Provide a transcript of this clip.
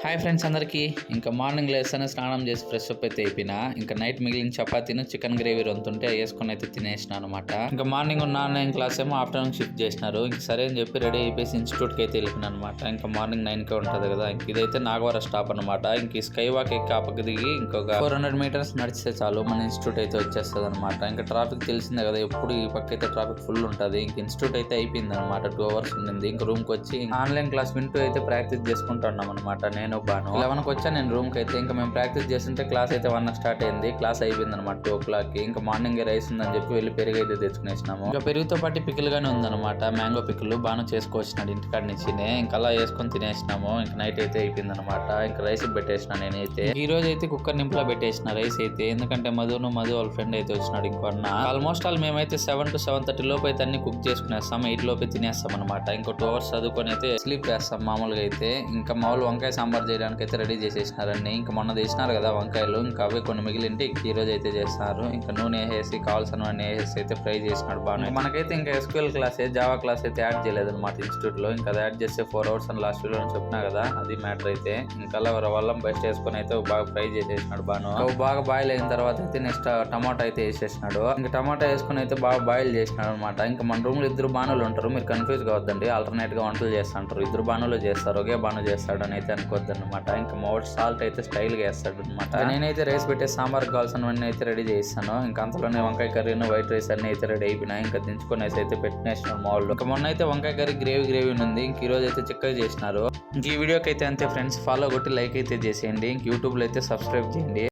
Hi friends అందరికీ ఇంకా morning లేస్తేనే స్నానం చేసి ఫ్రెష్ అప్ అయితే అయిపోయినా. ఇంకా నైట్ మిగిలిన చపాతీను చికెన్ గ్రేవీ రొంతుంటే వేసుకొని అయితే తినేసిన అనమాట. ఇంకా మార్నింగ్ ఉన్న ఆన్లైన్ క్లాస్ ఏమో ఆఫ్టర్నూన్ షిఫ్ట్ చేసినారు. ఇంక సరే అని చెప్పి రెడీ అయిపోయి ఇన్స్టిట్యూట్కి అయితే వెళ్ళిపోయినా అనమాట. ఇంకా మార్నింగ్ 9కే ఉంటుంది కదా. ఇంక ఇదైతే నాగవరం స్టాప్ అనమాట. ఇంక ఈ స్కై వాక్ ఎక్కి ఆపకి దిగి ఇంకొక 400 మీటర్స్ నడిస్తే చాలు మన ఇన్స్టిట్యూట్ అయితే వచ్చేస్తుంది అనమాట. ఇంకా ట్రాఫిక్ తెలిసిందే కదా, ఎప్పుడు ఈ పక్క అయితే ట్రాఫిక్ ఫుల్ ఉంటుంది. ఇంక ఇన్స్టిట్యూట్ అయితే అయిపోయింది అనమాట. 2 hours ఉండింది. ఇంకా రూమ్కి వచ్చి ఆన్లైన్ క్లాస్ వింటూ అయితే ప్రాక్టీస్ చేసుకుంటున్నాం అనమాట. నేను బాను 11కి వచ్చా నేను రూమ్కి అయితే. ఇంకా మేము ప్రాక్టీస్ చేస్తుంటే క్లాస్ అయితే 1 స్టార్ట్ అయింది. క్లాస్ అయిపోయింది అనమాట 2 o'clockకి. ఇంకా మార్నింగ్ రైస్ ఉందని చెప్పి వెళ్ళి పెరుగు అయితే తెచ్చుకునేసినాము. ఇంకా పెరుగుతో పాటు పికిల్ గానే ఉందన్నమాట. మ్యాంగో పికిల్ బాగా చేసుకోవచ్చినాడు ఇంటికాడ నుంచి. ఇంకా అలా వేసుకొని తినేసినాము. ఇంకా నైట్ అయితే అయిపోయింది అనమాట. ఇంకా రైస్ పెట్టేసిన నేనైతే. ఈ రోజు అయితే కుక్కర్ నింపులో పెట్టేసిన రైస్ అయితే, ఎందుకంటే మధు వాళ్ళ ఫ్రెండ్ అయితే వచ్చినాడు ఇంకొన్న. ఆల్మోస్ట్ మేమైతే 7 to 7:30 లోపు అయితే అన్ని కుక్ చేసుకునేస్తాం. 8 లోపు తినేస్తాం అనమాట. ఇంకో 2 hours చదువుకొని అయితే స్లీప్ చేస్తాం మామూలుగా అయితే. ఇంకా మామూలు వంకాయ సాంబార్ చేయడానికి అయితే రెడీ చేసేసినారండి. ఇంకా మొన్న చేసినారు కదా వంకాయలు, ఇంకా అవే కొన్ని మిగిలింటే ఈ రోజు అయితే చేస్తున్నారు. ఇంకా నూనె వేసి కావాల్సినవన్నీ వేసి అయితే ఫ్రై చేసినాడు బాగా. మనకైతే ఇంకా ఎస్క్యూఎల్ క్లాస్ జావా క్లాస్ అయితే యాడ్ చేయలేదు అనమాట ఇన్స్టిట్యూట్ లో. ఇంకా అది యాడ్ చేస్తే 4 hours అని లాస్ట్ వీడియో చెప్పినా కదా, అది మ్యాటర్ అయితే. ఇంకా అలా వల్లం బెస్ట్ వేసుకొని అయితే బాగా ఫ్రై చేసేసినాడు బాను. బాగా బాయిల్ అయిన తర్వాత అయితే నెక్స్ట్ టమాటా అయితే వేసేసినాడు. ఇంకా టమాటా వేసుకుని అయితే బాగా బాయిల్ చేసినాడు అనమాట. ఇంకా మన రూమ్ లో 2 బాణులు ఉంటారు, మీరు కన్ఫ్యూజ్ కావద్దండి. ఆల్టర్నేట్ గా వంటలు చేస్తుంటారు, 2 బాణులు చేస్తారు, ఒకే బాను చేస్తాడు అని అయితే అనుకోవద్దు అనమాట. ఇంకా మోడ్ సాల్ట్ అయితే స్టైల్ గా వేస్తాడు అనమాట. నేనైతే రైస్ పెట్టే సాంబార్ కావాల్సినవన్నీ అయితే రెడీ చేస్తాను. ఇంకా అంతలోనే వంకాయ కర్రీను వైట్ రైస్ అన్ని అయితే రెడీ అయిపోయినాయి. ఇంకా దించుకొని అయితే పెట్టినేసిన మాల్. ఇంకా మొన్న అయితే వంకాయ కర్రీ గ్రేవీ ఉంది. ఇంక ఈ రోజు అయితే చిక్కగా చేసినారు. ఇంక ఈ వీడియోకి అయితే అంతే ఫ్రెండ్స్. ఫాలో కొట్టి లైక్ అయితే చేసేయండి. ఇంక యూట్యూబ్ లో అయితే సబ్స్క్రైబ్ చేయండి.